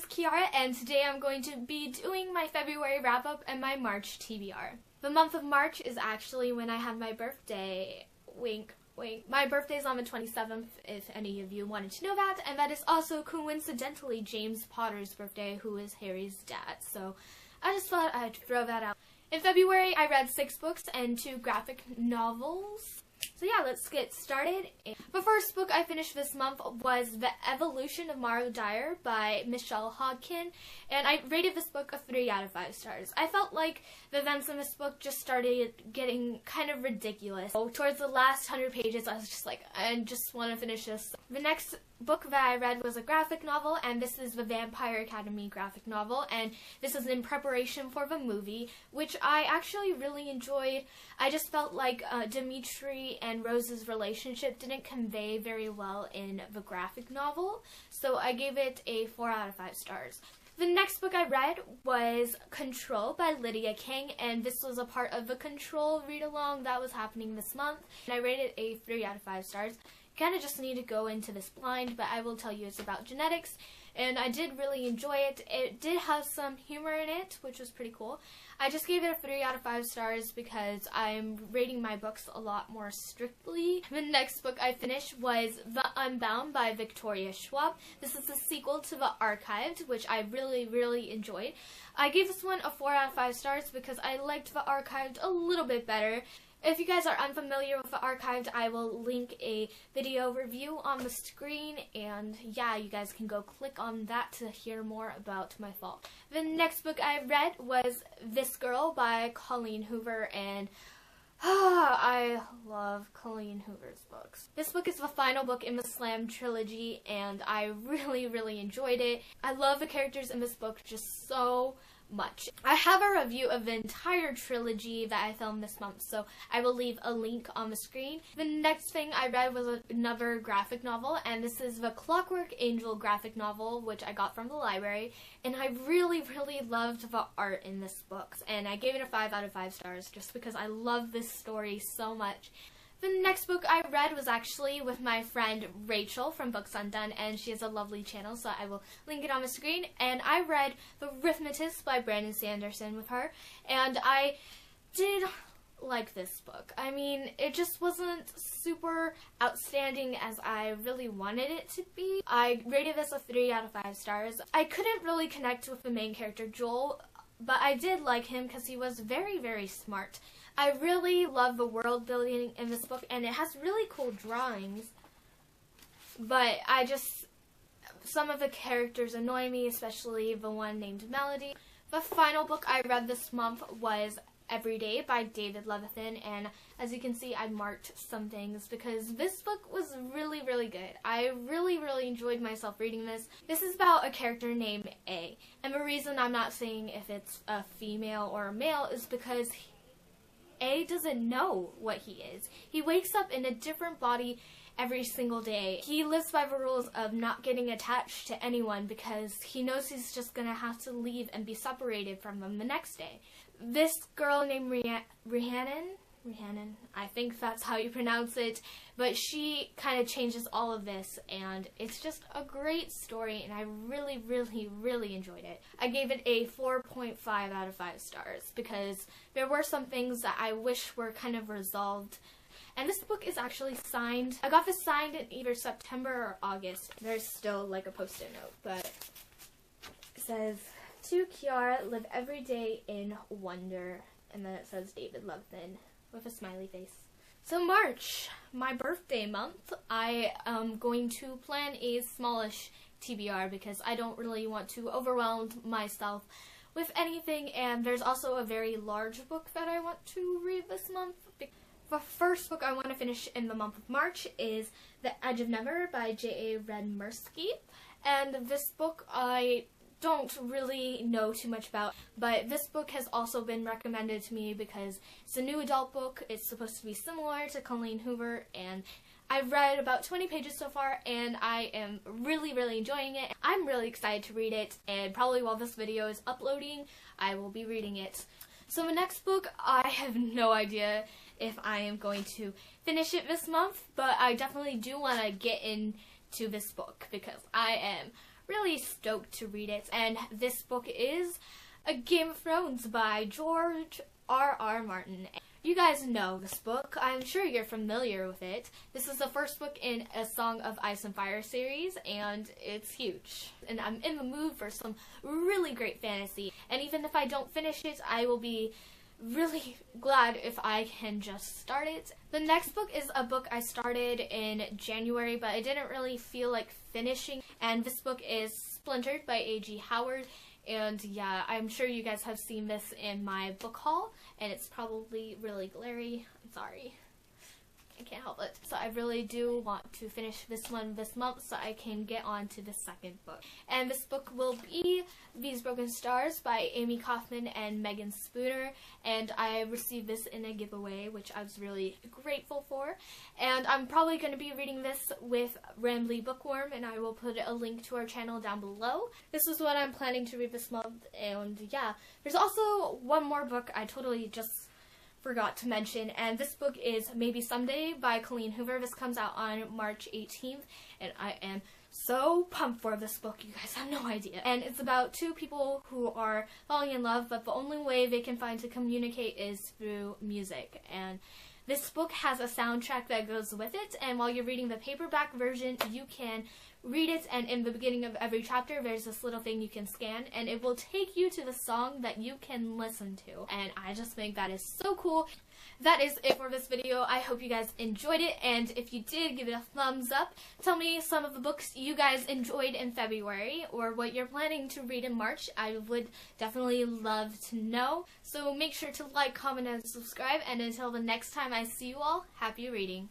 Kiara, and today I'm going to be doing my February wrap-up and my March TBR. The month of March is actually when I have my birthday. Wink, wink. My birthday's on the 27th, if any of you wanted to know that, and that is also coincidentally James Potter's birthday, who is Harry's dad, so I just thought I'd throw that out. In February, I read 6 books and 2 graphic novels. So yeah, let's get started. The first book I finished this month was The Evolution of Mara Dyer by Michelle Hodkin, and I rated this book a 3 out of 5 stars. I felt like the events in this book just started getting kind of ridiculous. So towards the last 100 pages, I was just like, I just want to finish this. The next book that I read was a graphic novel, and this is the Vampire Academy graphic novel, and this is in preparation for the movie, which I actually really enjoyed. I just felt like Dimitri and Rose's relationship didn't convey very well in the graphic novel, so I gave it a 4 out of 5 stars. The next book I read was Control by Lydia King, and this was a part of the Control read-along that was happening this month, and I rated it a 3 out of 5 stars. Kind of just need to go into this blind, but I will tell you it's about genetics, and I did really enjoy it. It did have some humor in it, which was pretty cool. I just gave it a 3 out of 5 stars because I'm rating my books a lot more strictly. The next book I finished was The Unbound by Victoria Schwab. This is the sequel to The Archived, which I really enjoyed. I gave this one a 4 out of 5 stars because I liked The Archived a little bit better. If you guys are unfamiliar with The Archived, I will link a video review on the screen, and yeah, you guys can go click on that to hear more about my thoughts. The next book I read was This Girl by Colleen Hoover, and I love Colleen Hoover's books. This book is the final book in the Slam trilogy, and I really enjoyed it. I love the characters in this book just so much. I have a review of the entire trilogy that I filmed this month, so I will leave a link on the screen. The next thing I read was another graphic novel, and this is the Clockwork Angel graphic novel, which I got from the library, and I really loved the art in this book, and I gave it a 5 out of 5 stars just because I love this story so much. The next book I read was actually with my friend Rachel from Books Undone, and she has a lovely channel, so I will link it on the screen. And I read The Arithmetist by Brandon Sanderson with her, and I did like this book. I mean, it just wasn't super outstanding as I really wanted it to be. I rated this a 3 out of 5 stars. I couldn't really connect with the main character, Joel, but I did like him because he was very smart. I really love the world building in this book, and it has really cool drawings, but some of the characters annoy me, especially the one named Melody. The final book I read this month was Every Day by David Levithan, and as you can see, I marked some things because this book was really good. I really enjoyed myself reading this. This is about a character named A, and the reason I'm not saying if it's a female or a male is because A doesn't know what he is. He wakes up in a different body every single day. He lives by the rules of not getting attached to anyone because he knows he's just gonna have to leave and be separated from them the next day. This girl named Rhiannon, I think that's how you pronounce it, but she kind of changes all of this, and it's just a great story, and I really enjoyed it. I gave it a 4.5 out of 5 stars because there were some things that I wish were kind of resolved. And this book is actually signed. I got this signed in either September or August. There's still like a post-it note, but it says, "To Kiara, live every day in wonder," and then it says David Levithan with a smiley face. So March, my birthday month, I am going to plan a smallish TBR because I don't really want to overwhelm myself with anything, and there's also a very large book that I want to read this month. The first book I want to finish in the month of March is The Edge of Never by J.A. Redmersky, and this book I don't really know too much about, but this book has also been recommended to me because it's a new adult book. It's supposed to be similar to Colleen Hoover, and I've read about 20 pages so far, and I am really enjoying it. I'm really excited to read it, and probably while this video is uploading, I will be reading it. So the next book, I have no idea if I am going to finish it this month, but I definitely do want to get into this book because I am really stoked to read it. And this book is A Game of Thrones by George R.R. Martin. You guys know this book. I'm sure you're familiar with it. This is the first book in a Song of Ice and Fire series, and it's huge. And I'm in the mood for some really great fantasy. And even if I don't finish it, I will be really glad if I can just start it. The next book is a book I started in January, but I didn't really feel like finishing. And this book is Splintered by A.G. Howard. And yeah, I'm sure you guys have seen this in my book haul, and it's probably really glary. I'm sorry. I can't help it. So I really do want to finish this one this month so I can get on to the second book. And this book will be These Broken Stars by Amy Kaufman and Megan Spooner. And I received this in a giveaway, which I was really grateful for. And I'm probably going to be reading this with Rambly Bookworm, and I will put a link to our channel down below. This is what I'm planning to read this month, and yeah. There's also one more book I totally just forgot to mention, and this book is Maybe Someday by Colleen Hoover. This comes out on March 18th, and I am so pumped for this book, you guys have no idea. And it's about two people who are falling in love, but the only way they can find to communicate is through music. And this book has a soundtrack that goes with it, and while you're reading the paperback version, you can read it, and in the beginning of every chapter there's this little thing you can scan, and it will take you to the song that you can listen to. And I just think that is so cool. That is it for this video. I hope you guys enjoyed it, and if you did, give it a thumbs up. Tell me some of the books you guys enjoyed in February, or what you're planning to read in March. I would definitely love to know. So make sure to like, comment, and subscribe, and until the next time I see you all, happy reading.